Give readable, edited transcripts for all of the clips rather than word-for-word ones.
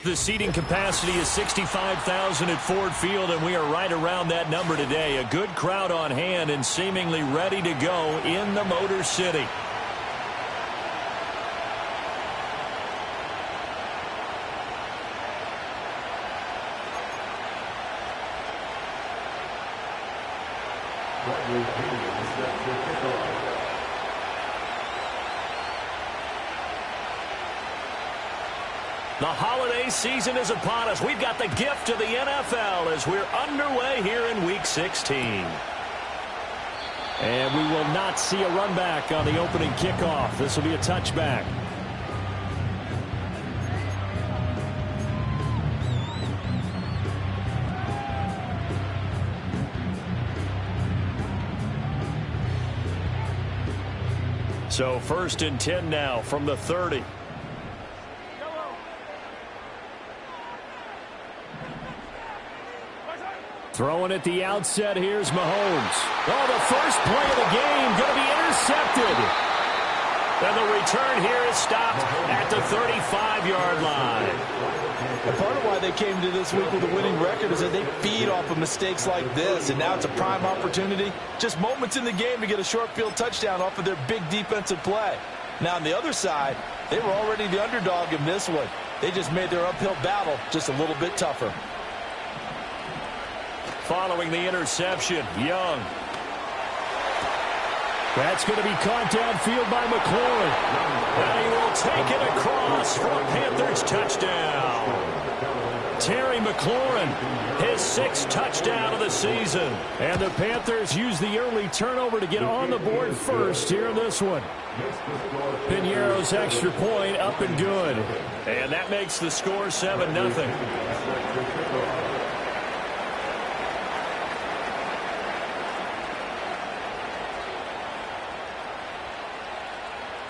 the seating capacity is 65,000 at Ford Field, and we are right around that number today. A good crowd on hand and seemingly ready to go in the Motor City. The holiday season is upon us. We've got the gift of the NFL as we're underway here in Week 16. And we will not see a run back on the opening kickoff. This will be a touchback. So 1st and 10 now from the 30. Throwing at the outset, here's Mahomes. Oh, the first play of the game going to be intercepted. And the return here is stopped at the 35-yard line. And part of why they came to this week with a winning record is that they feed off of mistakes like this, and now it's a prime opportunity. Just moments in the game to get a short field touchdown off of their big defensive play. Now, on the other side, they were already the underdog in this one. They just made their uphill battle just a little bit tougher. Following the interception, Young. That's going to be caught downfield by McLaurin. And he will take it across for a Panthers touchdown. Terry McLaurin, his 6th touchdown of the season. And the Panthers use the early turnover to get on the board first here in this one. Piñeiro's extra point up and good. And that makes the score 7-0.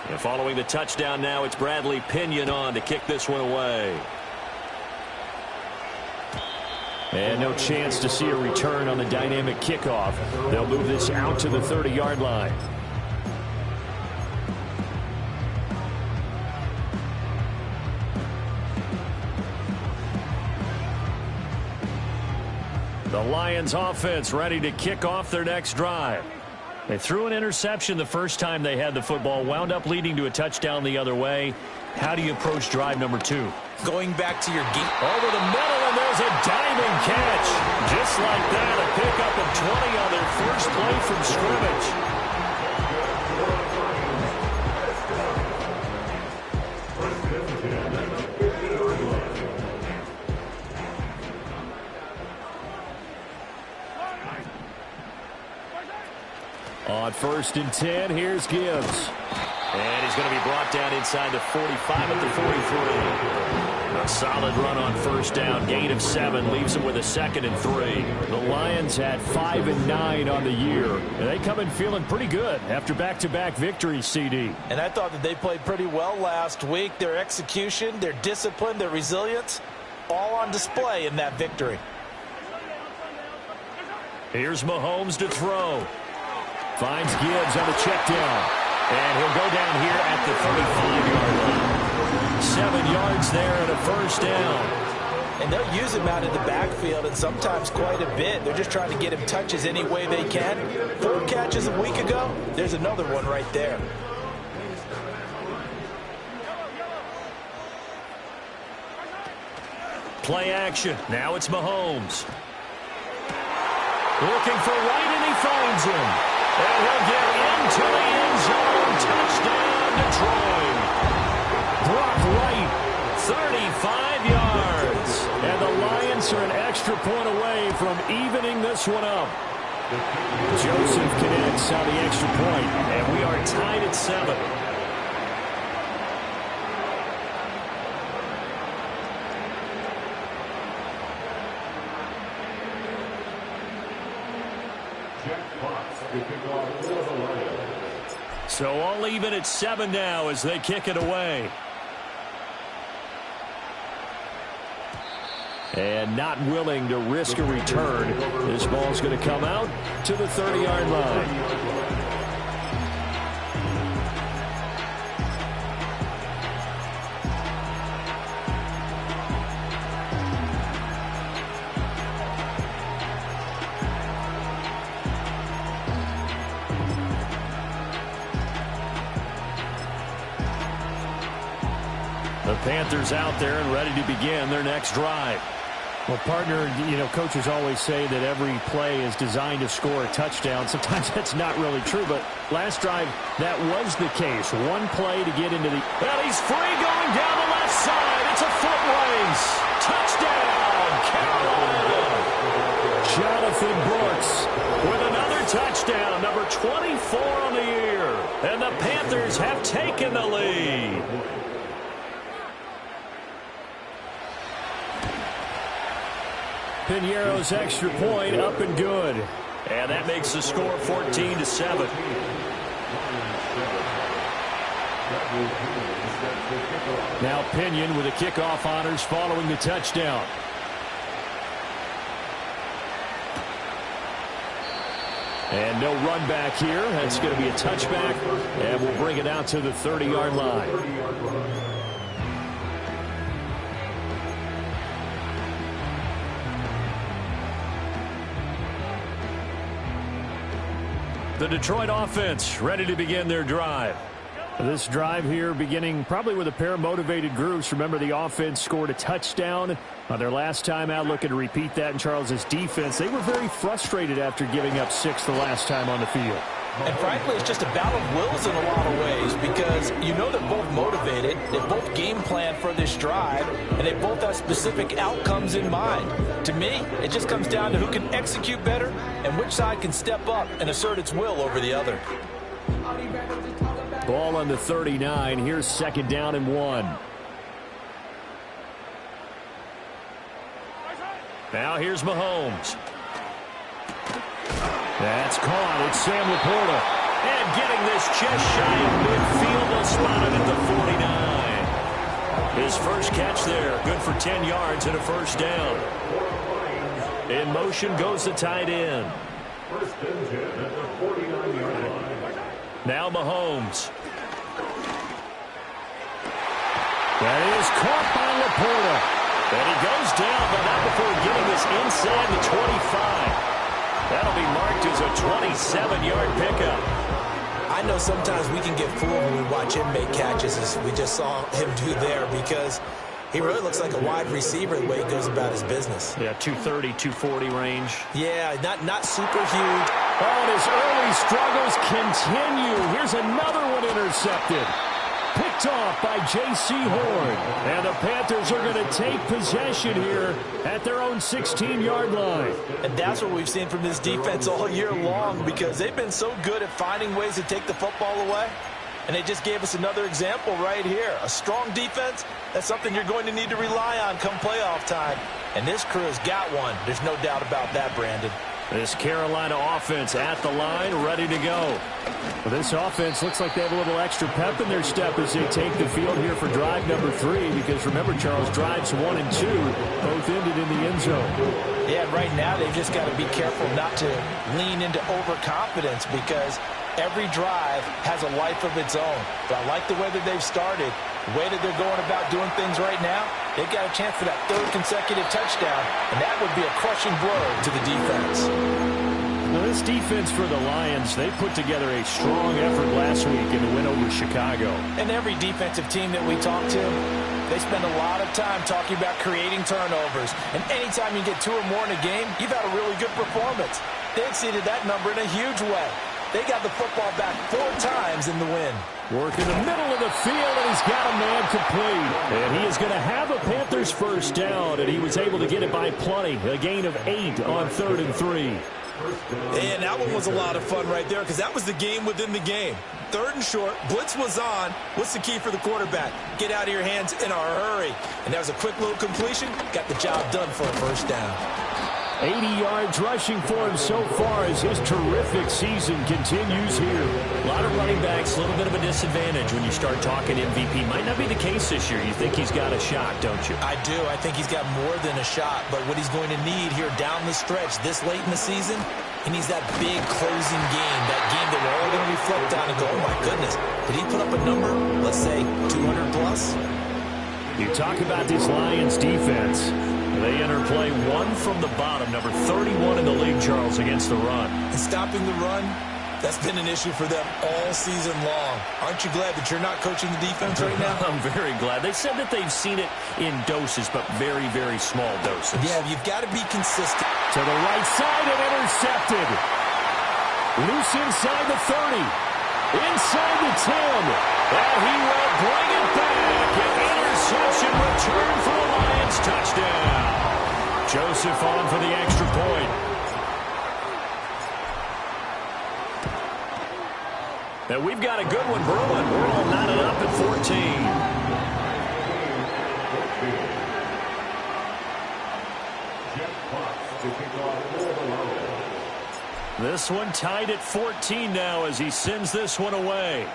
And following the touchdown now, it's Bradley Pinion on to kick this one away. And no chance to see a return on the dynamic kickoff. They'll move this out to the 30-yard line. The Lions offense ready to kick off their next drive. They threw an interception the first time they had the football, wound up leading to a touchdown the other way. How do you approach drive number 2? Going back to your geek. Over the middle, and there's a diving catch. Just like that, a pickup of 20 on their first play from scrimmage. On 1st and 10, here's Gibbs. And he's going to be brought down inside the 45 at the 43. A solid run on 1st down. Gain of 7 leaves him with a 2nd and 3. The Lions had 5 and 9 on the year. And they come in feeling pretty good after back-to-back victories, CD. And I thought that they played pretty well last week. Their execution, their discipline, their resilience, all on display in that victory. Here's Mahomes to throw. Finds Gibbs on the check down. And he'll go down here at the 35-yard line. 7 yards there and a 1st down. And they'll use him out in the backfield, and sometimes quite a bit. They're just trying to get him touches any way they can. 4 catches a week ago. There's another one right there. Play action. Now it's Mahomes. Looking for Wright, and he finds him. And he'll get into the end zone. Touchdown, Detroit. Brock Wright, 35 yards. And the Lions are an extra point away from evening this one up. Joseph connects on the extra point, and we are tied at 7. So all even at 7 now as they kick it away. And not willing to risk a return. This ball's going to come out to the 30-yard line. Panthers out there and ready to begin their next drive. Well, partner, coaches always say that every play is designed to score a touchdown. Sometimes that's not really true, but last drive, that was the case. One play to get into the... Well, he's free going down the left side. It's a foot race. Touchdown, Carolina. Jonathan Brooks with another touchdown, number 24 on the year. And the Panthers have taken the lead. Piñeiro's extra point up and good. And that makes the score 14-7. Now Pinion with the kickoff honors following the touchdown. And no run back here. That's going to be a touchback. And we'll bring it out to the 30-yard line. The Detroit offense ready to begin their drive. This drive here beginning probably with a pair of motivated groups. Remember, the offense scored a touchdown on their last time out. Looking to repeat that in Charles's defense. They were very frustrated after giving up 6 the last time on the field. And frankly, it's just a battle of wills in a lot of ways because they're both motivated, they both game plan for this drive, and they both have specific outcomes in mind. To me, it just comes down to who can execute better and which side can step up and assert its will over the other. Ball on the 39. Here's 2nd down and 1. Now here's Mahomes. That's caught. It's Sam Laporta. And getting this just shy of midfield, they'll spot it at the 49. His first catch there, good for 10 yards and a first down. In motion goes the tight end. Now Mahomes. That is caught by Laporta. And he goes down, but not before getting this inside the 25. That'll be marked as a 27-yard pickup. I know sometimes we can get fooled when we watch him make catches, as we just saw him do there, because he really looks like a wide receiver the way he goes about his business. Yeah, 230, 240 range. Yeah, not super huge. Oh, and his early struggles continue. Here's another one intercepted. Picked off by J.C. Horn. And the Panthers are going to take possession here at their own 16-yard line. And that's what we've seen from this defense all year long because they've been so good at finding ways to take the football away. And they just gave us another example right here. A strong defense, that's something you're going to need to rely on come playoff time. And this crew has got one. There's no doubt about that, Brandon. This Carolina offense at the line, ready to go. Well, this offense looks like they have a little extra pep in their step as they take the field here for drive number 3. Because remember, Charles, drives 1 and 2 both ended in the end zone. Yeah, right now they've just got to be careful not to lean into overconfidence because every drive has a life of its own. But I like the way that they've started. The way that they're going about doing things right now, they've got a chance for that 3rd consecutive touchdown, and that would be a crushing blow to the defense. Now, this defense for the Lions, they put together a strong effort last week in the win over Chicago. And every defensive team that we talk to, they spend a lot of time talking about creating turnovers. And anytime you get 2 or more in a game, you've had a really good performance. They exceeded that number in a huge way. They got the football back 4 times in the win. Work in the middle of the field, and he's got a man complete. And he is going to have a Panthers first down, and he was able to get it by plenty. A gain of 8 on 3rd and 3. And that one was a lot of fun right there because that was the game within the game. 3rd and short, blitz was on. What's the key for the quarterback? Get out of your hands in a hurry. And that was a quick little completion. Got the job done for a first down. 80 yards rushing for him so far as his terrific season continues here. A lot of running backs, a little bit of a disadvantage when you start talking MVP. Might not be the case this year. You think he's got a shot, don't you? I do. I think he's got more than a shot. But what he's going to need here down the stretch this late in the season, he needs that big closing game, that game that we're all going to reflect on and go, oh, my goodness, did he put up a number, let's say, 200 plus? You talk about this Lions defense. They enter play 1 from the bottom, number 31 in the league, Charles, against the run. And stopping the run, That's been an issue for them all season long. Aren't you glad that you're not coaching the defense right now? I'm very glad. They said that they've seen it in doses, but very, very small doses. Yeah, you've got to be consistent. To the right side and intercepted. Loose inside the 30. Inside the 10. And he will bring it back. An interception return for a Lions touchdown. Joseph on for the extra point. And we've got a good one brewing. We're all knotted up at 14. This one tied at 14 now as he sends this one away.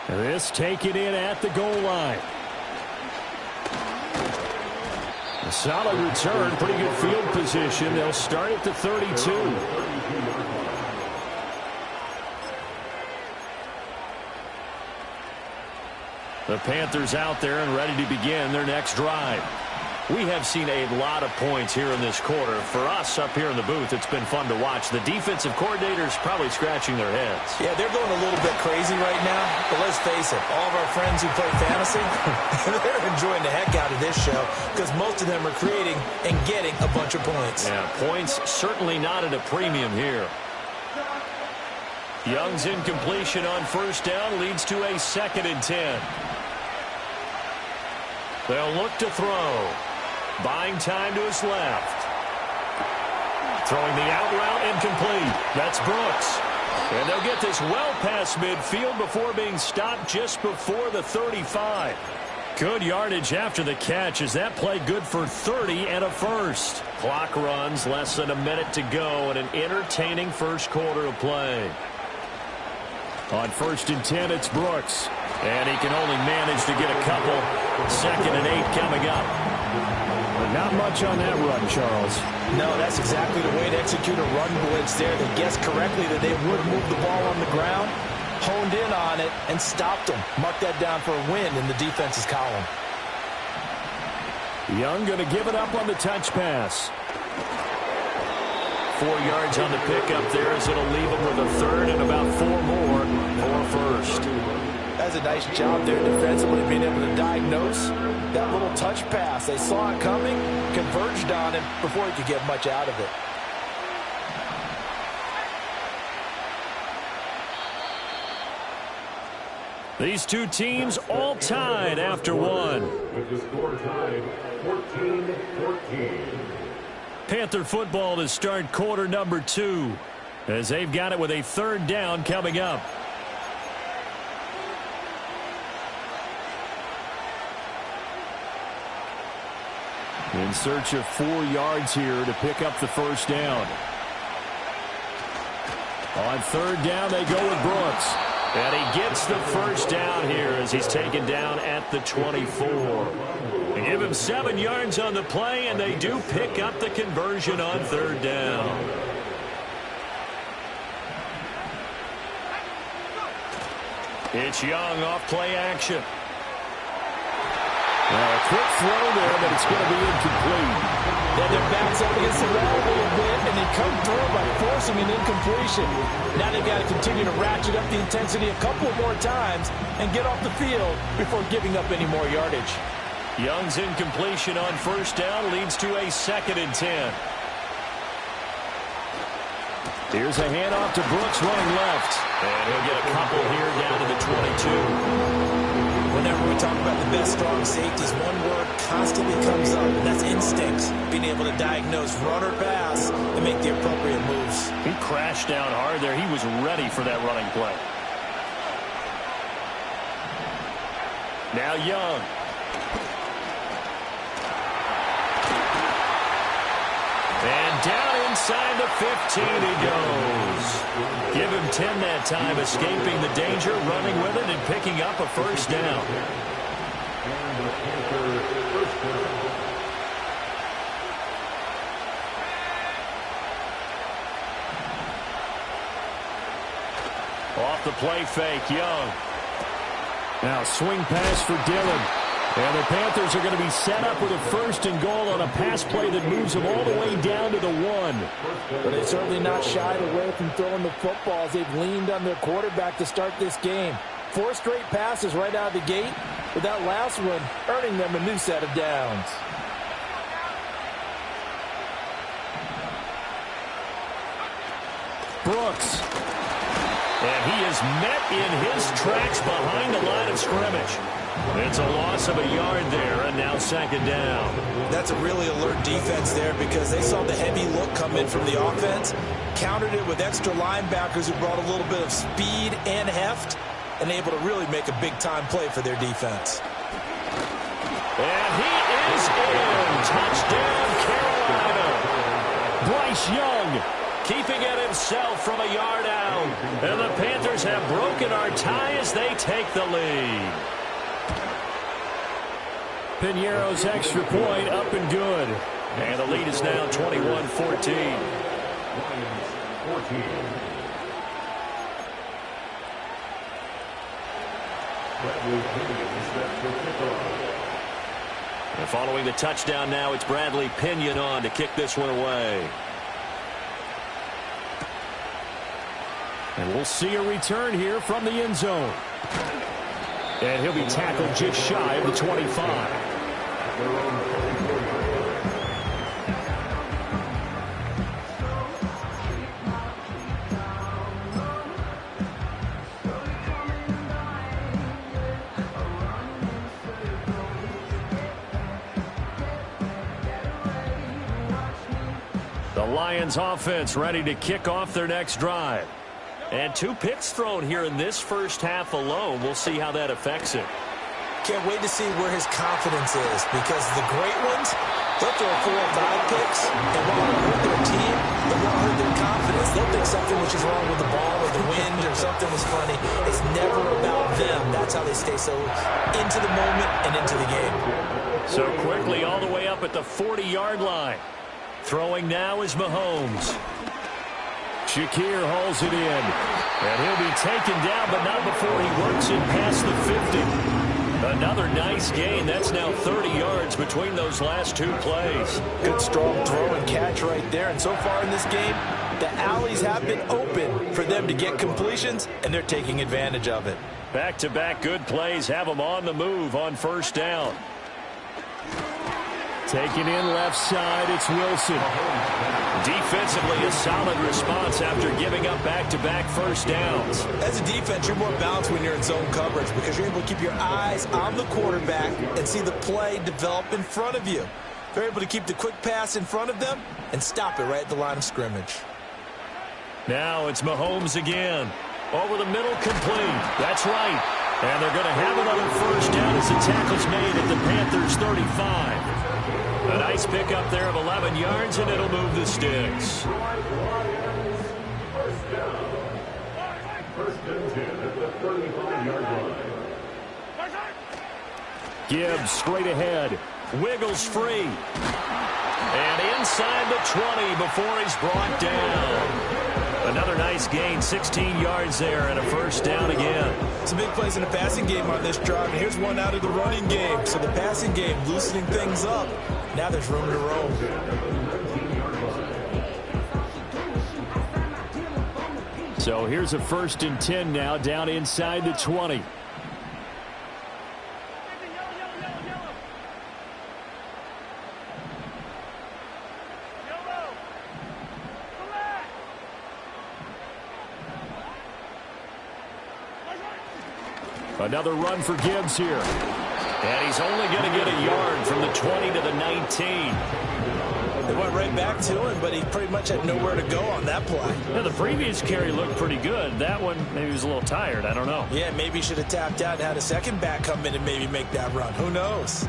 This taken in at the goal line. A solid return, pretty good field position. They'll start at the 32. The Panthers out there and ready to begin their next drive. We have seen a lot of points here in this quarter. For us up here in the booth, it's been fun to watch. The defensive coordinators probably scratching their heads. Yeah, they're going a little bit crazy right now. But let's face it, all of our friends who play fantasy, they're enjoying the heck out of this show because most of them are creating and getting a bunch of points. Yeah, points certainly not at a premium here. Young's incompletion on first down leads to a 2nd and 10. They'll look to throw. Buying time to his left. Throwing the out route incomplete. That's Brooks. And they'll get this well past midfield before being stopped just before the 35. Good yardage after the catch. Is that play good for 30 and a first? Clock runs, less than a minute to go, and an entertaining first quarter of play. On 1st and 10, it's Brooks. And he can only manage to get a couple. 2nd and 8 coming up. Not much on that run, Charles. No, that's exactly the way to execute a run blitz there. They guessed correctly that they would move the ball on the ground, honed in on it, and stopped them. Mark that down for a win in the defense's column. Young going to give it up on the touch pass. 4 yards on the pickup there as it'll leave him with a 3rd and about 4 more for first. That's a nice job there defensively, being able to diagnose that little touch pass. They saw it coming, converged on him before he could get much out of it. These two teams all tied after one. With the score tied 14-14. Panther football to start quarter number 2 as they've got it with a 3rd down coming up. In search of 4 yards here to pick up the first down. On 3rd down, they go with Brooks. And he gets the first down here as he's taken down at the 24. They give him 7 yards on the play, and they do pick up the conversion on 3rd down. It's Young off play action. Now a quick throw there, but it's going to be incomplete. Then their backs up against the wall a little bit, and they come through by forcing an incompletion. Now they've got to continue to ratchet up the intensity a couple more times and get off the field before giving up any more yardage. Young's incompletion on first down leads to a 2nd and 10. Here's a handoff to Brooks running left. And he'll get a couple here down to the 22. Whenever we talk about the best strong safeties, one word constantly comes up, and that's instincts. Being able to diagnose run or pass and make the appropriate moves. He crashed down hard there. He was ready for that running play. Now Young. And down inside the 15 he goes. Give him 10 that time, escaping the danger, running with it, and picking up a first down. Off the play fake, Young. Now swing pass for Dillon. And the Panthers are going to be set up with a 1st and goal on a pass play that moves them all the way down to the 1. But they're certainly not shied away from throwing the football as they've leaned on their quarterback to start this game. 4 straight passes right out of the gate, with that last one earning them a new set of downs. Brooks. And he is met in his tracks behind the line of scrimmage. It's a loss of a yard there, and now 2nd down. That's a really alert defense there because they saw the heavy look come in from the offense, countered it with extra linebackers who brought a little bit of speed and heft, and able to really make a big-time play for their defense. And he is in. Touchdown, Carolina. Bryce Young keeping it himself from a yard out. And the Panthers have broken our tie as they take the lead. Piñeiro's extra point up and good. And the lead is now 21-14. Lions 14. Bradley Pinion set for kickoff. And following the touchdown now, it's Bradley Pinion on to kick this one away. And we'll see a return here from the end zone. And he'll be tackled just shy of the 25. The Lions offense ready to kick off their next drive. And 2 picks thrown here in this first half alone. We'll see how that affects it. Can't wait to see where his confidence is because the great ones, they'll throw 4 or 5 picks, and while it'll hurt their team, it won't hurt their confidence. They'll think something which is wrong with the ball or the wind or something was funny. It's never about them. That's how they stay so into the moment and into the game. So quickly all the way up at the 40-yard line. Throwing now is Mahomes. Shakir hauls it in. And he'll be taken down, but not before he works it past the 50. Another nice gain. That's now 30 yards between those last 2 plays. Good strong throw and catch right there. And so far in this game, the alleys have been open for them to get completions, and they're taking advantage of it. Back-to-back good plays have them on the move on 1st down. Taken in left side, it's Wilson. Defensively, a solid response after giving up back-to-back 1st downs. As a defense, you're more balanced when you're in zone coverage because you're able to keep your eyes on the quarterback and see the play develop in front of you. They're able to keep the quick pass in front of them and stop it right at the line of scrimmage. Now it's Mahomes again. Over the middle, complete. That's right. And they're going to have another 1st down as the tackle's made at the Panthers' 35. A nice pickup there of 11 yards, and it'll move the sticks. 1st down. 1st and 10 at the 35-yard line. Gibbs straight ahead. Wiggles free. And inside the 20 before he's brought down. Another nice gain, 16 yards there, and a 1st down again. Some big plays in the passing game on this drive, and here's one out of the running game. So the passing game loosening things up. Now there's room to roam. So here's a 1st and 10 now, down inside the 20. Another run for Gibbs here. And he's only going to get a yard from the 20 to the 19. They went right back to him, but he pretty much had nowhere to go on that play. Yeah, the previous carry looked pretty good. That one, maybe he was a little tired. I don't know. Yeah, maybe he should have tapped out and had a second back come in and maybe make that run. Who knows?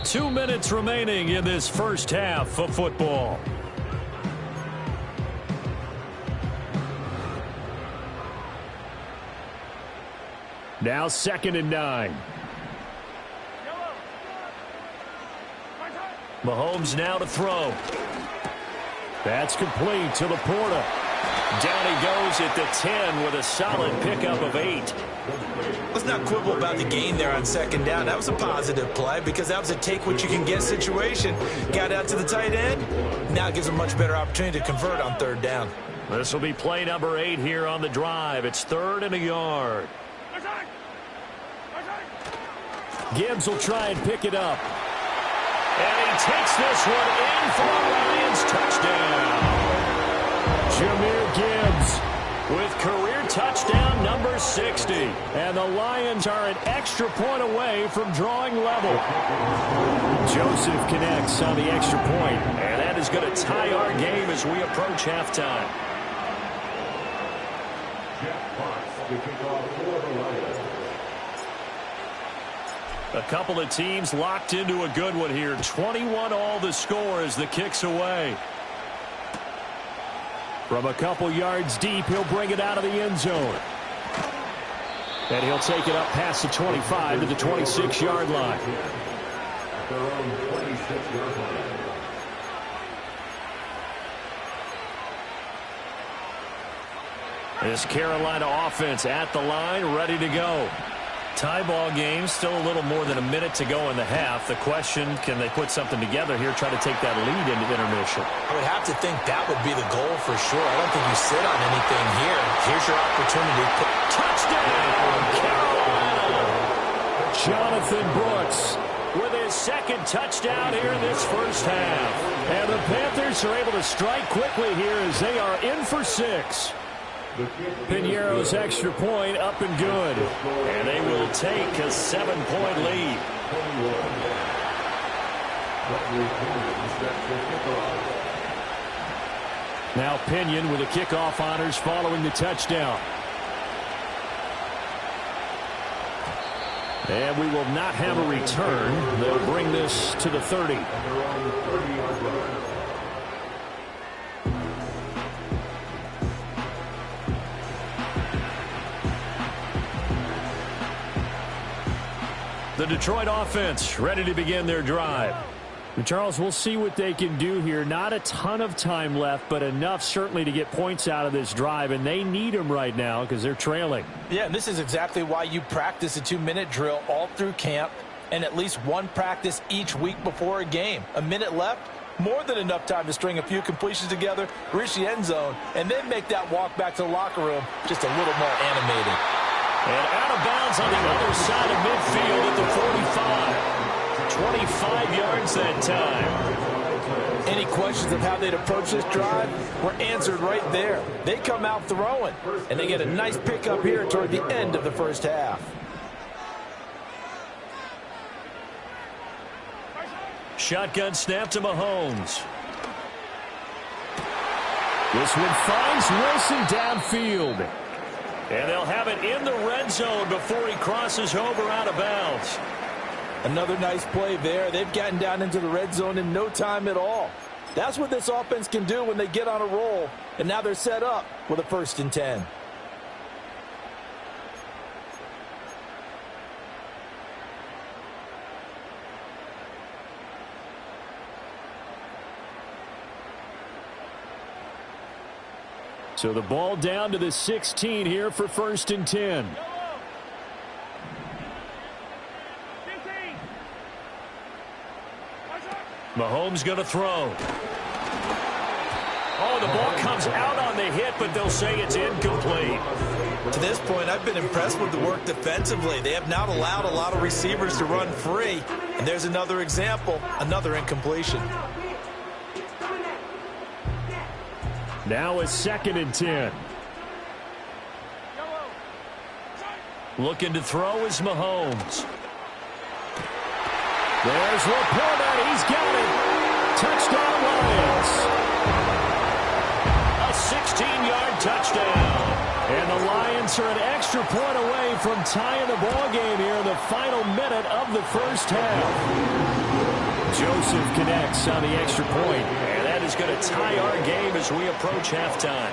Two minutes remaining in this first half of football. Now 2nd and 9. Mahomes now to throw. That's complete to Laporta. Down he goes at the 10 with a solid pickup of 8. Let's not quibble about the gain there on second down. That was a positive play because that was a take-what-you-can-get situation. Got out to the tight end. Now it gives a much better opportunity to convert on third down. This will be play number 8 here on the drive. It's 3rd and a yard. Gibbs will try and pick it up. And he takes this one in for a Lions touchdown. Jahmyr Gibbs With career touchdown number 60. And the Lions are an extra point away from drawing level. Joseph connects on the extra point. And that is going to tie our game as we approach halftime. Jeff Potts to kick off for the Lions. A couple of teams locked into a good one here. 21 all the score as the kick's away. From a couple yards deep, he'll bring it out of the end zone. And he'll take it up past the 25 to the 26-yard line. Their own 26-yard line. This Carolina offense at the line, ready to go. Tie ball game, still a little more than a minute to go in the half. The question, can they put something together here, try to take that lead into intermission? I would have to think that would be the goal for sure. I don't think you sit on anything here. Here's your opportunity. Touchdown, Carolina! Jonathan Brooks With his second touchdown here in this first half. And the Panthers are able to strike quickly here as they are in for 6. Piñeiro's extra point up and good. And they will take a 7-point lead. Now Pinion with the kickoff honors following the touchdown. And we will not have a return. They'll bring this to the 30. The Detroit offense ready to begin their drive. And Charles, we'll see what they can do here. Not a ton of time left, but enough certainly to get points out of this drive, and they need them right now because they're trailing. Yeah, and this is exactly why you practice a 2-minute drill all through camp and at least one practice each week before a game. A minute left, more than enough time to string a few completions together, reach the end zone, and then make that walk back to the locker room just a little more animated. And out of bounds on the other side of midfield at the 45. 25 yards that time. Any questions of how they'd approach this drive were answered right there. They come out throwing, and they get a nice pickup here toward the end of the first half. Shotgun snap to Mahomes. This one finds Wilson downfield. And they'll have it in the red zone before he crosses over out of bounds. Another nice play there. They've gotten down into the red zone in no time at all. That's what this offense can do when they get on a roll. And now they're set up with a 1st and 10. So the ball down to the 16 here for 1st and 10. Mahomes going to throw. Oh, the ball comes out on the hit, but they'll say it's incomplete. To this point, I've been impressed with the work defensively. They have not allowed a lot of receivers to run free. And there's another example, another incompletion. Now a 2nd and 10. Looking to throw is Mahomes. There's Laporta. He's got it. Touchdown Lions. A 16-yard touchdown. And the Lions are an extra point away from tying the ball game here in the final minute of the first half. Joseph connects on the extra point. And that is going to tie our game as we approach halftime.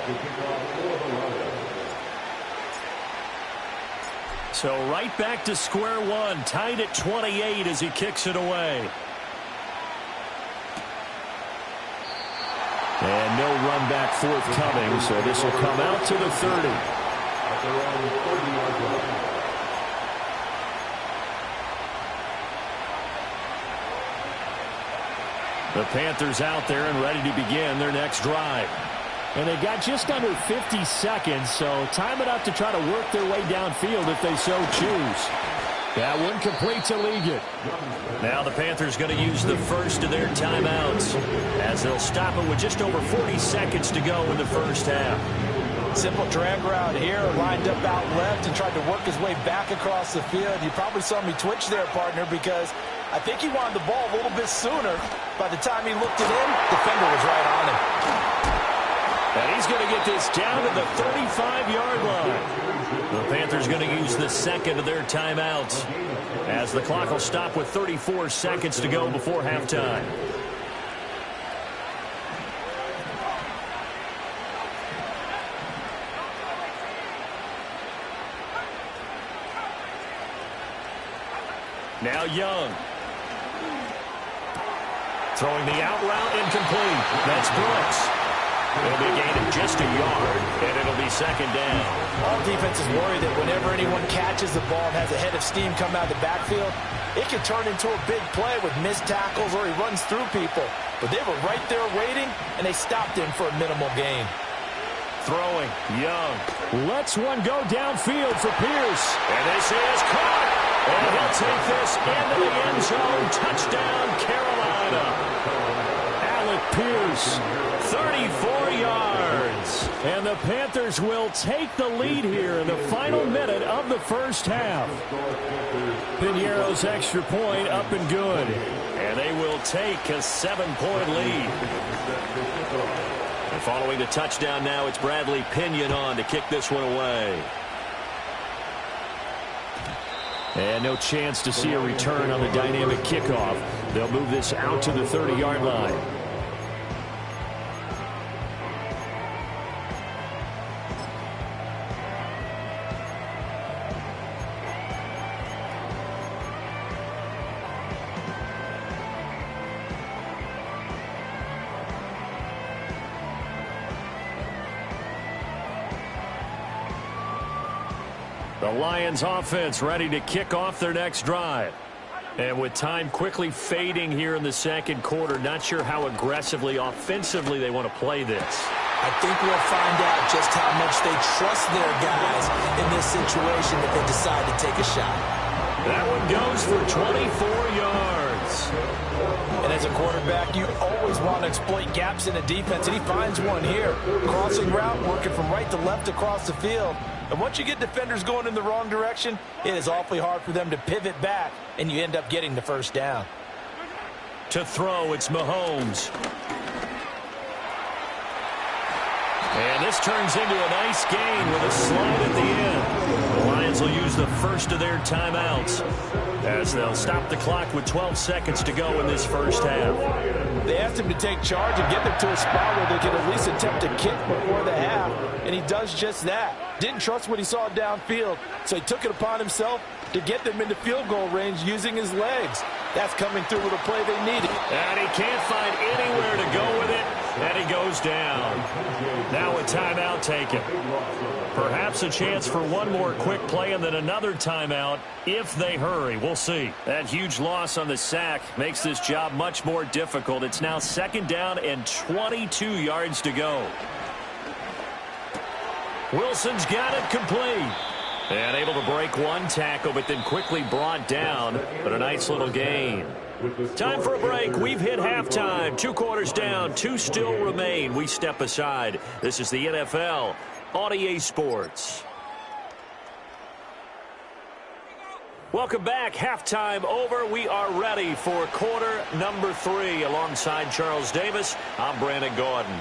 So right back to square one, tied at 28 as he kicks it away. And no run back forthcoming, so this will come out to the 30. At their own 30-yard line. The Panthers out there and ready to begin their next drive. And they got just under 50 seconds, so time enough to try to work their way downfield if they so choose. That one complete to Ligon. Now the Panthers going to use the first of their timeouts as they'll stop it with just over 40 seconds to go in the first half. Simple drag route here, lined up out left and tried to work his way back across the field. You probably saw me twitch there, partner, because I think he wanted the ball a little bit sooner. By the time he looked it in, the defender was right on him. And he's going to get this down to the 35-yard line. The Panthers going to use the second of their timeouts as the clock will stop with 34 seconds to go before halftime. Now Young. Throwing the out route incomplete. That's Brooks. It'll be a gain of just a yard, and it'll be second down. All defenses worry that whenever anyone catches the ball and has a head of steam come out of the backfield, it can turn into a big play with missed tackles or he runs through people. But they were right there waiting, and they stopped him for a minimal gain. Throwing, Young. Lets one go downfield for Pierce. And this is caught. And he'll take this into the end zone. Touchdown, Carolina. Alec Pierce, 34 yards. And the Panthers will take the lead here in the final minute of the first half. Piñeiro's extra point up and good. And they will take a 7-point lead. And following the touchdown now, it's Bradley Pinion on to kick this one away. And no chance to see a return on the dynamic kickoff. They'll move this out to the 30-yard line. The Lions offense ready to kick off their next drive. And with time quickly fading here in the second quarter, not sure how aggressively, offensively they want to play this. I think we'll find out just how much they trust their guys in this situation if they decide to take a shot. That one goes for 24 yards. And as a quarterback, you always want to exploit gaps in a defense, and he finds one here. Crossing route, working from right to left across the field. And once you get defenders going in the wrong direction, it is awfully hard for them to pivot back, and you end up getting the first down. To throw, it's Mahomes. And this turns into a nice gain with a slide at the end. The Lions will use the first of their timeouts as they'll stop the clock with 12 seconds to go in this first half. They asked him to take charge and get them to a spot where they could at least attempt a kick before the half, and he does just that. Didn't trust what he saw downfield, so he took it upon himself to get them into field goal range using his legs. That's coming through with a play they needed. And he can't find anywhere to go with it, and he goes down. Now a timeout taken. Perhaps a chance for one more quick play and then another timeout if they hurry. We'll see. That huge loss on the sack makes this job much more difficult. It's now second down and 22 yards to go. Wilson's got it complete. And able to break one tackle, but then quickly brought down. But a nice little gain. Time for a break. We've hit halftime. 2 quarters down. 2 still remain. We step aside. This is the NFL on EA Sports. Welcome back. Halftime over. We are ready for quarter number 3. Alongside Charles Davis, I'm Brandon Gaudin.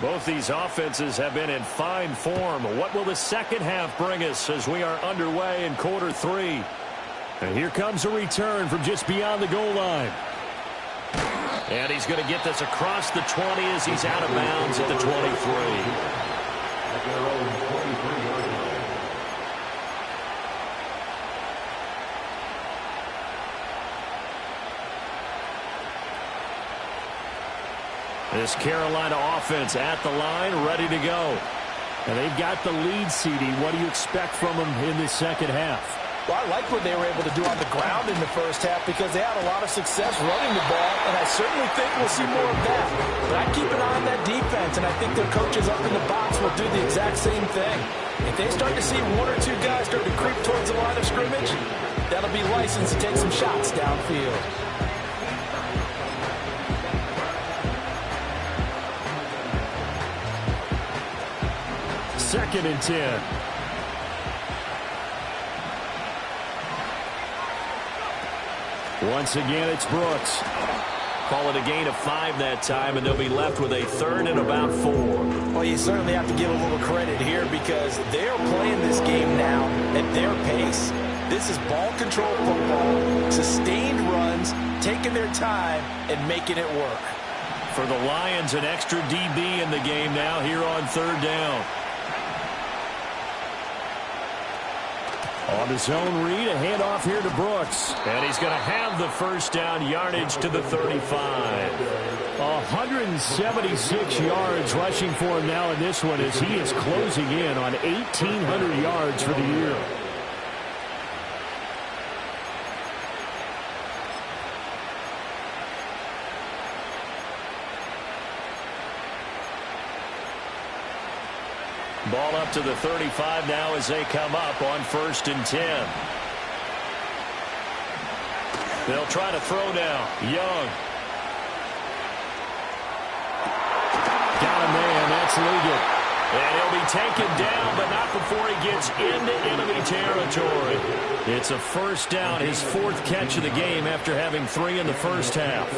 Both these offenses have been in fine form. What will the second half bring us as we are underway in quarter 3? And here comes a return from just beyond the goal line. And he's going to get this across the 20 as he's out of bounds at the 23. This Carolina offense at the line, ready to go. And they've got the lead, CD. What do you expect from them in the second half? Well, I like what they were able to do on the ground in the first half because they had a lot of success running the ball, and I certainly think we'll see more of that. But I keep an eye on that defense, and I think their coaches up in the box will do the exact same thing. If they start to see one or two guys start to creep towards the line of scrimmage, that'll be license to take some shots downfield. Second and 10. Once again, it's Brooks. Call it a gain of 5 that time, and they'll be left with a third and about 4. Well, you certainly have to give a little credit here because they're playing this game now at their pace. This is ball control football, sustained runs, taking their time, and making it work. For the Lions, an extra DB in the game now here on third down. On his own read, a handoff here to Brooks. And he's going to have the first down yardage to the 35. 176 yards rushing for him now in this one as he is closing in on 1,800 yards for the year. Ball up to the 35 now as they come up on 1st and 10. They'll try to throw now. Young. Got a man. That's Liggett. And he'll be taken down, but not before he gets into enemy territory. It's a first down, his 4th catch of the game after having 3 in the first half.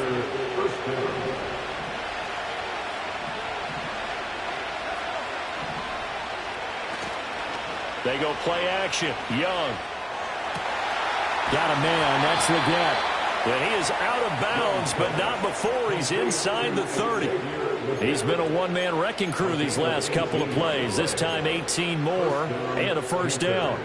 They go play action. Young. Got a man. That's Liggett. And he is out of bounds, but not before he's inside the 30. He's been a one-man wrecking crew these last couple of plays. This time 18 more and a first down.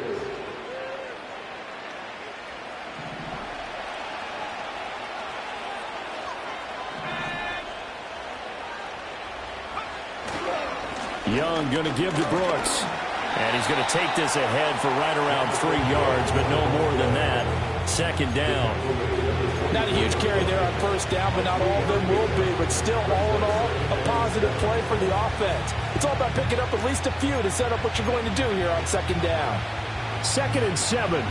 Young going to give to Brooks. And he's going to take this ahead for right around 3 yards, but no more than that. Second down. Not a huge carry there on first down, but not all of them will be. But still, all in all, a positive play for the offense. It's all about picking up at least a few to set up what you're going to do here on second down. 2nd and 7.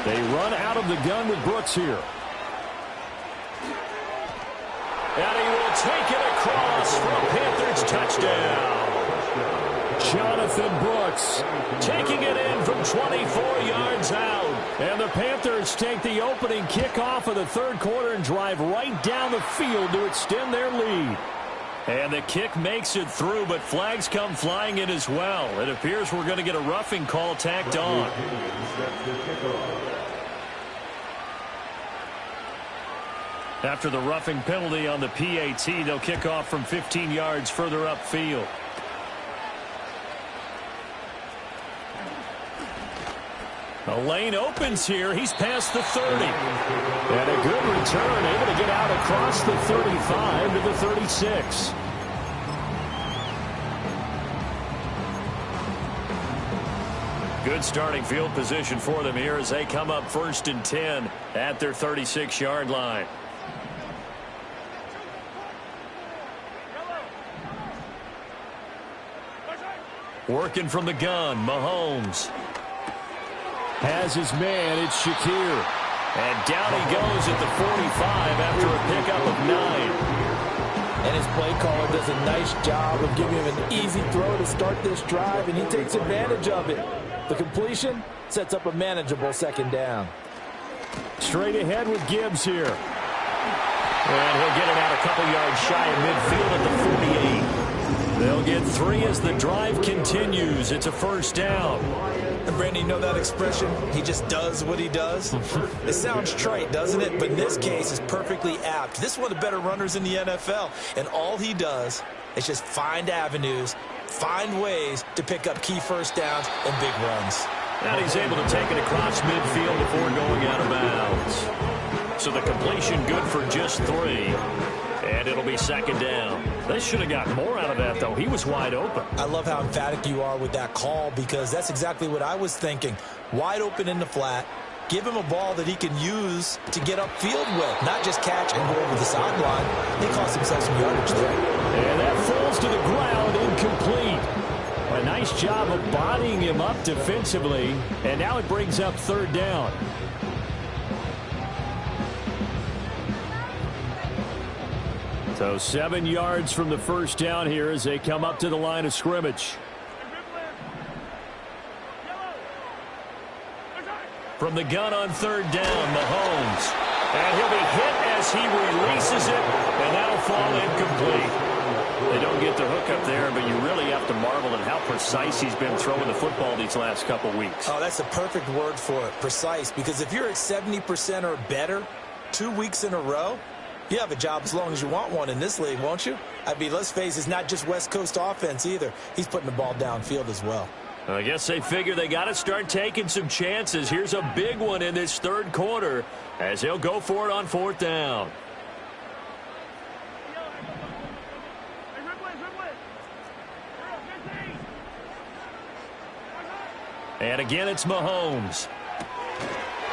They run out of the gun with Brooks here. And he will take it across for a Panthers touchdown. Jonathan Brooks taking it in from 24 yards out. And the Panthers take the opening kickoff of the third quarter and drive right down the field to extend their lead. And the kick makes it through, but flags come flying in as well. It appears we're going to get a roughing call tacked on. After the roughing penalty on the PAT, they'll kick off from 15 yards further upfield. The lane opens here. He's past the 30. And a good return, able to get out across the 35 to the 36. Good starting field position for them here as they come up 1st and 10 at their 36-yard line. Working from the gun, Mahomes. Has his man, it's Shakir. And down he goes at the 45 after a pickup of 9. And his play caller does a nice job of giving him an easy throw to start this drive, and he takes advantage of it. The completion sets up a manageable second down. Straight ahead with Gibbs here. And he'll get it out a couple yards shy of midfield at the 48. They'll get 3 as the drive continues. It's a first down. And Brandon, you know that expression? He just does what he does? It sounds trite, doesn't it? But in this case, it's perfectly apt. This is one of the better runners in the NFL. And all he does is just find avenues, find ways to pick up key first downs and big runs. And he's able to take it across midfield before going out of bounds. So the completion good for just 3. And it'll be second down. They should have gotten more out of that, though. He was wide open. I love how emphatic you are with that call because that's exactly what I was thinking. Wide open in the flat. Give him a ball that he can use to get upfield with, not just catch and go over the sideline. They cost themselves some yardage there. And that falls to the ground, incomplete. A nice job of bodying him up defensively, and now it brings up third down. So 7 yards from the first down here as they come up to the line of scrimmage. From the gun on third down, Mahomes. And he'll be hit as he releases it, and that'll fall incomplete. They don't get the hook up there, but you really have to marvel at how precise he's been throwing the football these last couple weeks. Oh, that's the perfect word for it, precise. Because if you're at 70% or better 2 weeks in a row, you have a job as long as you want one in this league, won't you? I mean, let's face it, it's not just West Coast offense either. He's putting the ball downfield as well. I guess they figure they got to start taking some chances. Here's a big one in this third quarter as he'll go for it on fourth down. And again, it's Mahomes.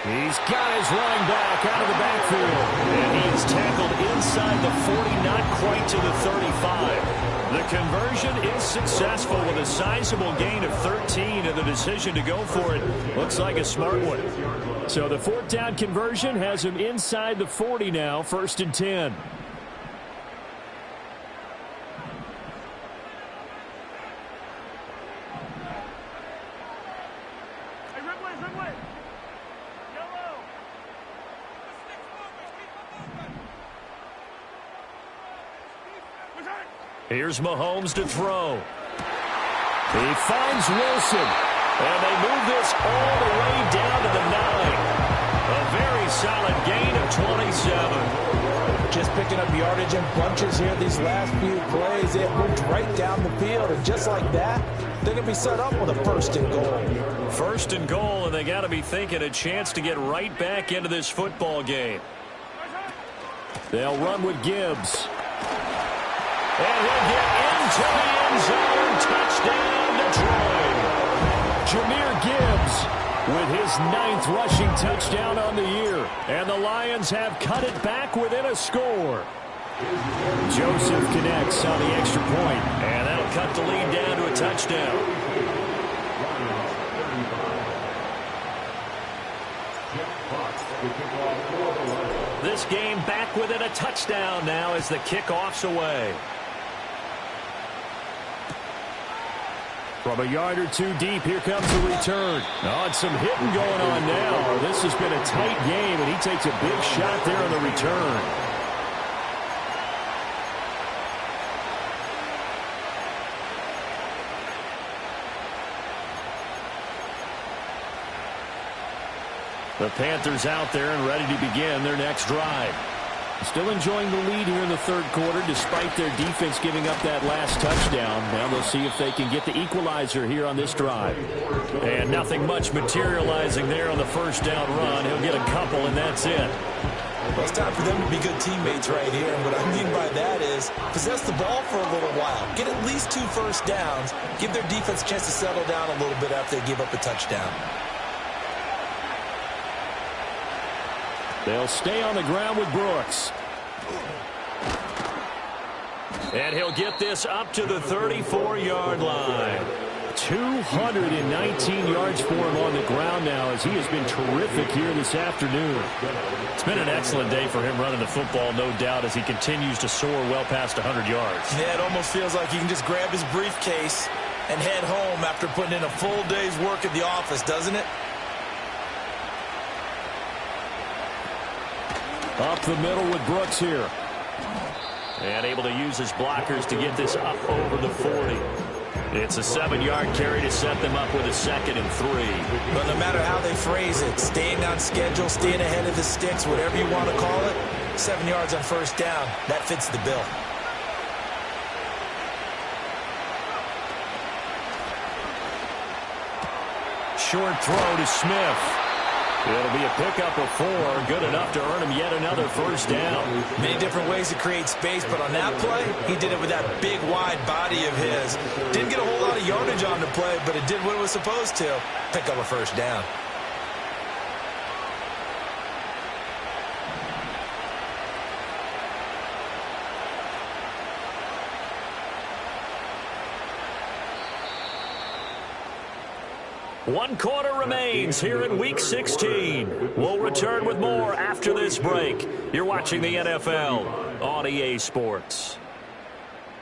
He's got his running back out of the backfield. And he is tackled inside the 40, not quite to the 35. The conversion is successful with a sizable gain of 13, and the decision to go for it looks like a smart one. So the fourth down conversion has him inside the 40 now, 1st and 10. Here's Mahomes to throw. He finds Wilson. And they move this all the way down to the 9. A very solid gain of 27. Just picking up yardage in bunches here these last few plays. They moved right down the field, and just like that, they're going to be set up with a 1st and goal. 1st and goal, and they got to be thinking a chance to get right back into this football game. They'll run with Gibbs. And he'll get into the end zone. Touchdown, Detroit. Jahmyr Gibbs with his 9th rushing touchdown on the year. And the Lions have cut it back within a score. Joseph connects on the extra point. And that'll cut the lead down to a touchdown. This game back within a touchdown now as the kickoff's away. From a yard or 2 deep, here comes the return. Oh, and some hitting going on now. This has been a tight game, and he takes a big shot there on the return. The Panthers out there and ready to begin their next drive. Still enjoying the lead here in the third quarter despite their defense giving up that last touchdown. Now they'll see if they can get the equalizer here on this drive. And nothing much materializing there on the first down run. He'll get a couple, and that's it. Well, it's time for them to be good teammates right here. And what I mean by that is possess the ball for a little while. Get at least 2 first downs. Give their defense a chance to settle down a little bit after they give up a touchdown. They'll stay on the ground with Brooks. And he'll get this up to the 34-yard line. 219 yards for him on the ground now as he has been terrific here this afternoon. It's been an excellent day for him running the football, no doubt, as he continues to soar well past 100 yards. Yeah, it almost feels like he can just grab his briefcase and head home after putting in a full day's work at the office, doesn't it? Up the middle with Brooks here. And able to use his blockers to get this up over the 40. It's a 7-yard carry to set them up with a 2nd and 3. But no matter how they phrase it, staying on schedule, staying ahead of the sticks, whatever you want to call it, 7 yards on first down, that fits the bill. Short throw to Smith. It'll be a pickup of 4, good enough to earn him yet another first down. Many different ways to create space, but on that play, he did it with that big, wide body of his. Didn't get a whole lot of yardage on the play, but it did what it was supposed to. Pick up a first down. One quarter remains here in Week 16. We'll return with more after this break. You're watching the NFL on EA Sports.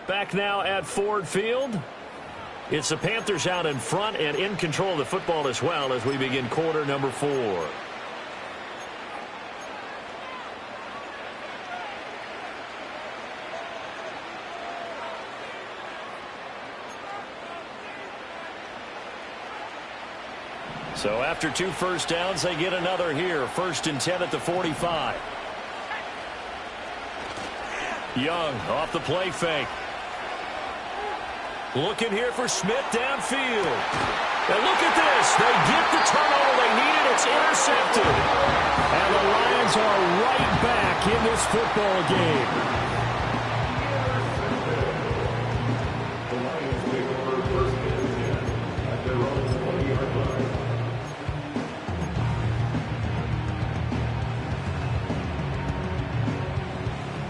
Back now at Ford Field. It's the Panthers out in front and in control of the football as well as we begin quarter number 4. So after 2 first downs, they get another here. 1st and 10 at the 45. Young off the play fake. Looking here for Smith downfield. And look at this. They get the turnover they needed. It's intercepted. And the Lions are right back in this football game.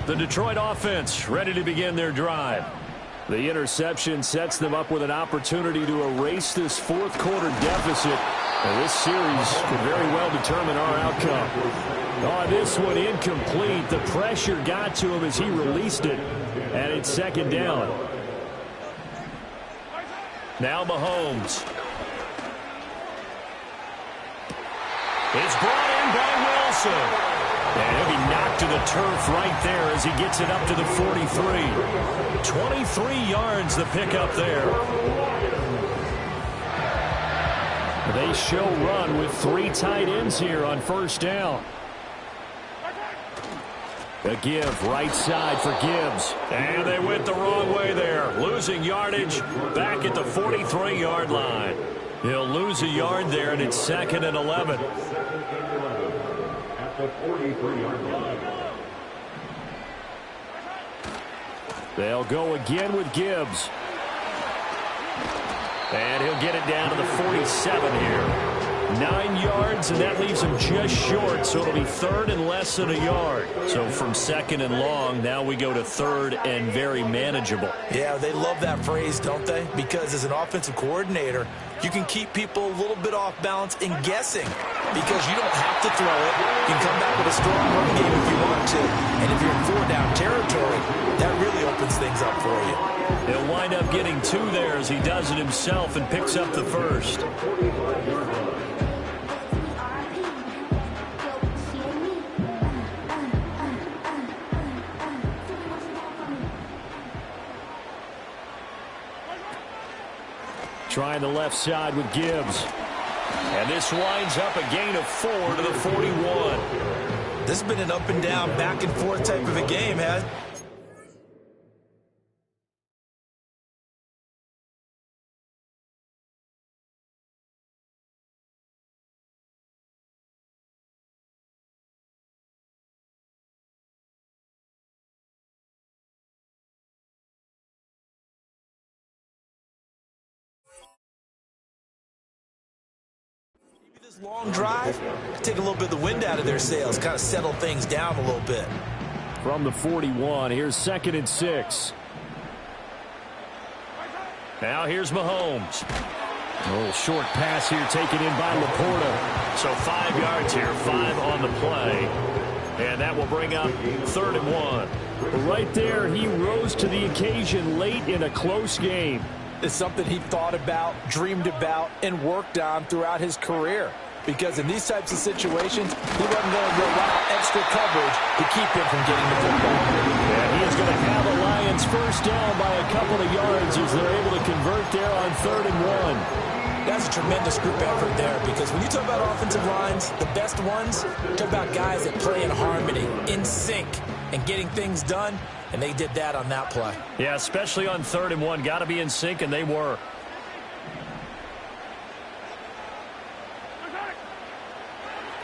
The Detroit offense ready to begin their drive. The interception sets them up with an opportunity to erase this 4th quarter deficit. And this series could very well determine our outcome. Oh, this one incomplete. The pressure got to him as he released it. And it's 2nd down. Now Mahomes. It's brought in by Wilson. And he'll be knocked to the turf right there as he gets it up to the 43. 23 yards the pickup there. They show run with 3 tight ends here on 1st down. A give right side for Gibbs. And they went the wrong way there. Losing yardage back at the 43-yard line. He'll lose a yard there, and it's 2nd and 11. The 43-yard line. They'll go again with Gibbs. And he'll get it down to the 47 here. 9 yards, and that leaves him just short, so it'll be 3rd and less than a yard. So from 2nd and long, now we go to 3rd and very manageable. Yeah, they love that phrase, don't they? Because as an offensive coordinator, you can keep people a little bit off balance in guessing because you don't have to throw it. You can come back with a strong run game if you want to. And if you're in 4-down territory, that really opens things up for you. He'll wind up getting 2 there as he does it himself and picks up the 1st. Trying the left side with Gibbs. And this winds up a gain of 4 to the 41. This has been an up and down, back and forth type of a game, has long drive, take a little bit of the wind out of their sails, kind of settle things down a little bit. From the 41, here's 2nd and 6. Now here's Mahomes. A little short pass here taken in by Laporta. So 5 yards here, 5 on the play. And that will bring up 3rd and 1. Right there, he rose to the occasion late in a close game. It's something he thought about, dreamed about, and worked on throughout his career. Because in these types of situations, he wasn't going to allow extra coverage to keep him from getting the football. And he is going to have the Lions first down by a couple of yards as they're able to convert there on 3rd and 1. That's a tremendous group effort there because when you talk about offensive lines, the best ones, talk about guys that play in harmony, in sync, and getting things done, and they did that on that play. Yeah, especially on 3rd and 1. Got to be in sync, and they were.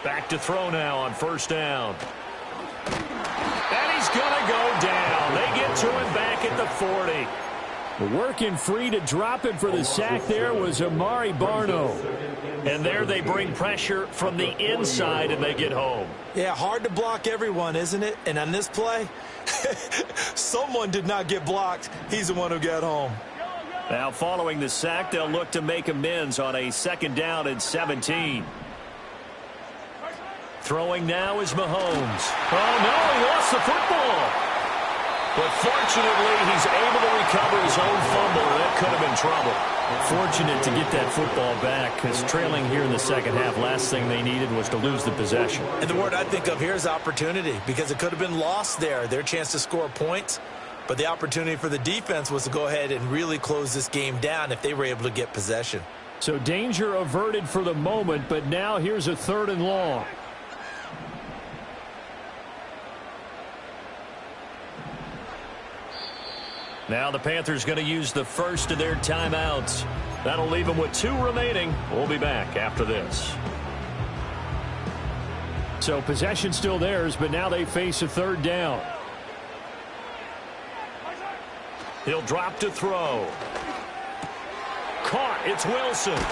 Back to throw now on first down. And he's going to go down. They get to him back at the 40. Working free to drop it for the sack there was Amari Barno. And there they bring pressure from the inside, and they get home. Yeah, hard to block everyone, isn't it? And on this play, someone did not get blocked. He's the one who got home. Now, following the sack, they'll look to make amends on a 2nd down and 17. Throwing now is Mahomes. Oh, no, he lost the football. But fortunately, he's able to recover his own fumble, and that could have been trouble. Fortunate to get that football back, because trailing here in the second half, last thing they needed was to lose the possession. And the word I think of here is opportunity, because it could have been lost there, their chance to score points. But the opportunity for the defense was to go ahead and really close this game down if they were able to get possession. So danger averted for the moment, but now here's a 3rd and long. Now the Panthers going to use the first of their timeouts. That'll leave them with 2 remaining. We'll be back after this. So possession still theirs, but now they face a 3rd down. He'll drop to throw. Caught. It's Wilson.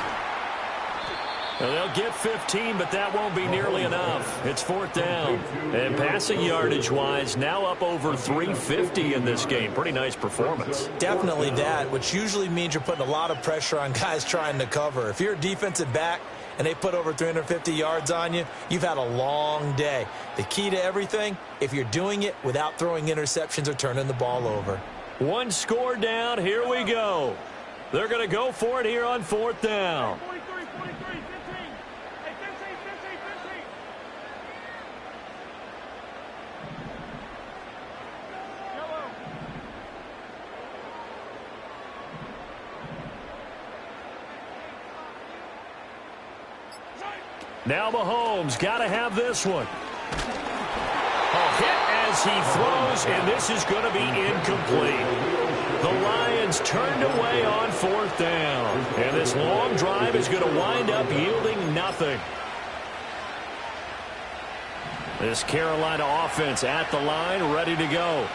Well, they'll get 15, but that won't be nearly enough. It's 4th down. And passing yardage-wise, now up over 350 in this game. Pretty nice performance. Definitely that, which usually means you're putting a lot of pressure on guys trying to cover. If you're a defensive back and they put over 350 yards on you, you've had a long day. The key to everything, if you're doing it without throwing interceptions or turning the ball over. 1 score down. Here we go. They're going to go for it here on 4th down. Now Mahomes got to have this one. A hit as he throws, and this is going to be incomplete. The Lions turned away on 4th down, and this long drive is going to wind up yielding nothing. This Carolina offense at the line, ready to go.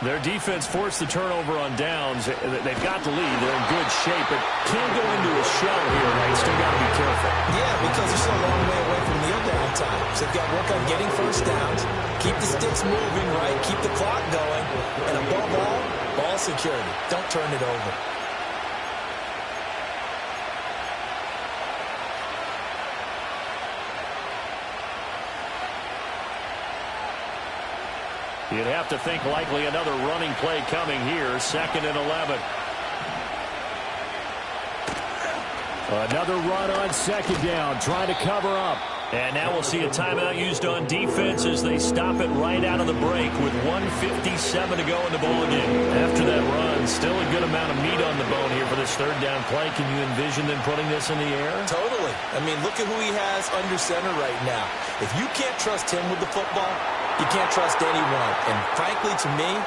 Their defense forced the turnover on downs. They've got the lead. They're in good shape, but can't go into a shell here, right? Still got to be careful. Yeah, because they're still a long way away from kneel down time. So they've got to work on getting first downs, keep the sticks moving, right? Keep the clock going. And above all, ball security. Don't turn it over. You'd have to think likely another running play coming here. 2nd and 11. Another run on 2nd down, trying to cover up. And now we'll see a timeout used on defense as they stop it right out of the break with 1:57 to go in the ballgame. After that run, still a good amount of meat on the bone here for this 3rd down play. Can you envision them putting this in the air? Totally. I mean, look at who he has under center right now. If you can't trust him with the football, you can't trust anyone. And frankly, to me,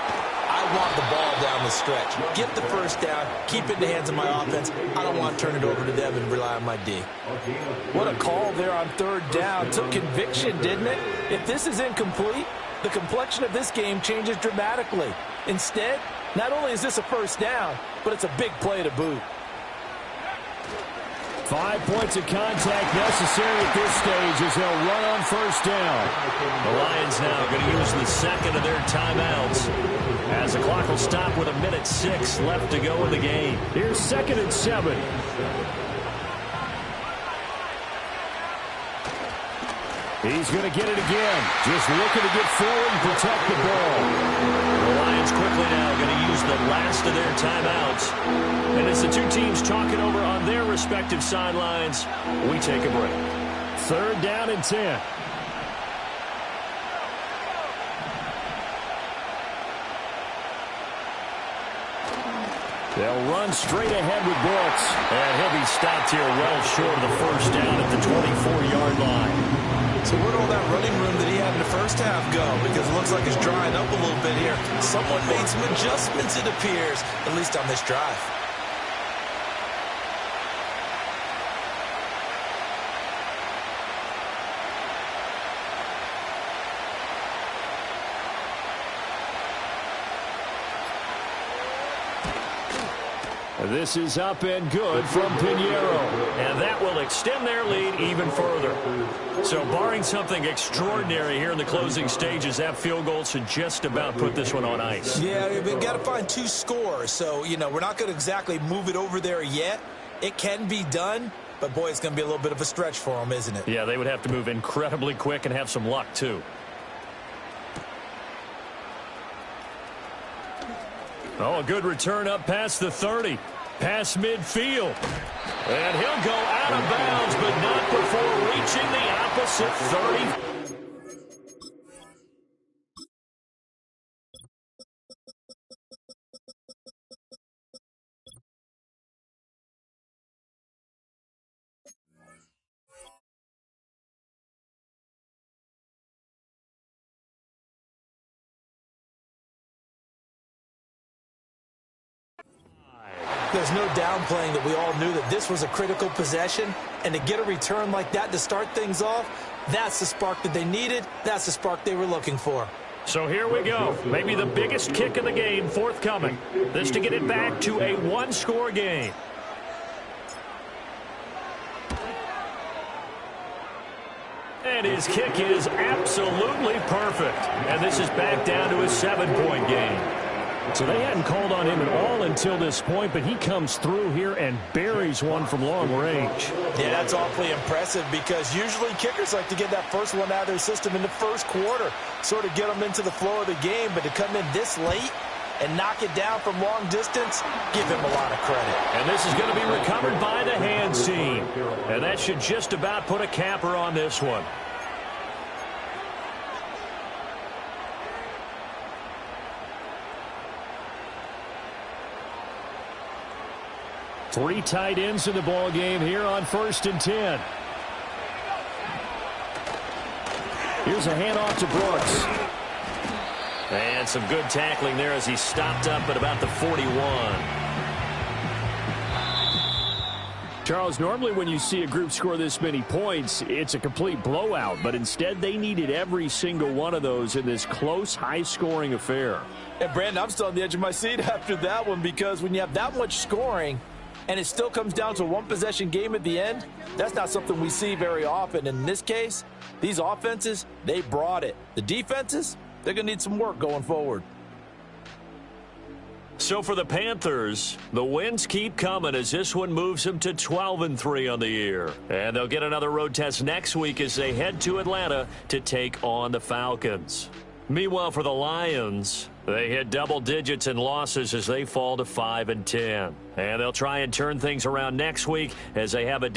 I want the ball down the stretch. Get the first down. Keep it in the hands of my offense. I don't want to turn it over to them and rely on my D. What a call there on 3rd down. Took conviction, didn't it? If this is incomplete, the complexion of this game changes dramatically. Instead, not only is this a first down, but it's a big play to boot. 5 points of contact necessary at this stage as they'll run on first down. The Lions now going to use the 2nd of their timeouts as the clock will stop with 1:06 left to go in the game. Here's 2nd and 7. He's going to get it again. Just looking to get forward and protect the ball. The Lions quickly now going to use the last of their timeouts. And as the two teams talking over on their respective sidelines, we take a break. 3rd down and 10. They'll run straight ahead with Brooks. And he'll be stopped here well short of the first down at the 24-yard line. So where'd all that running room that he had in the first half go? Because it looks like it's drying up a little bit here. Someone made some adjustments, it appears, at least on this drive. This is up and good from Pinheiro. And that will extend their lead even further. So barring something extraordinary here in the closing stages, that field goal should just about put this one on ice. Yeah, we've got to find 2 scores. So, you know, we're not going to exactly move it over there yet. It can be done, but, boy, it's going to be a little bit of a stretch for them, isn't it? Yeah, they would have to move incredibly quick and have some luck, too. Oh, a good return up past the 30. Past midfield. And he'll go out of bounds, but not before reaching the opposite 30. There's no downplaying that we all knew that this was a critical possession, and to get a return like that to start things off, that's the spark that they needed. That's the spark they were looking for. So here we go. Maybe the biggest kick of the game forthcoming. This to get it back to a 1-score game. And his kick is absolutely perfect. And this is back down to a 7-point game. So they hadn't called on him at all until this point, but he comes through here and buries one from long range. Yeah, that's awfully impressive because usually kickers like to get that first one out of their system in the first quarter, sort of get them into the flow of the game, but to come in this late and knock it down from long distance, give him a lot of credit. And this is going to be recovered by the hands team. And that should just about put a capper on this one. Three tight ends in the ball game here on 1st and 10. Here's a handoff to Brooks. And some good tackling there as he stopped up at about the 41. Charles, normally when you see a group score this many points, it's a complete blowout. But instead, they needed every single one of those in this close, high-scoring affair. And, Brandon, I'm still on the edge of my seat after that one because when you have that much scoring and it still comes down to a one-possession game at the end, that's not something we see very often. In this case, these offenses, they brought it. The defenses, they're going to need some work going forward. So for the Panthers, the wins keep coming as this one moves them to 12-3 on the year. And they'll get another road test next week as they head to Atlanta to take on the Falcons. Meanwhile, for the Lions, they hit double digits in losses as they fall to 5-10. And they'll try and turn things around next week as they have a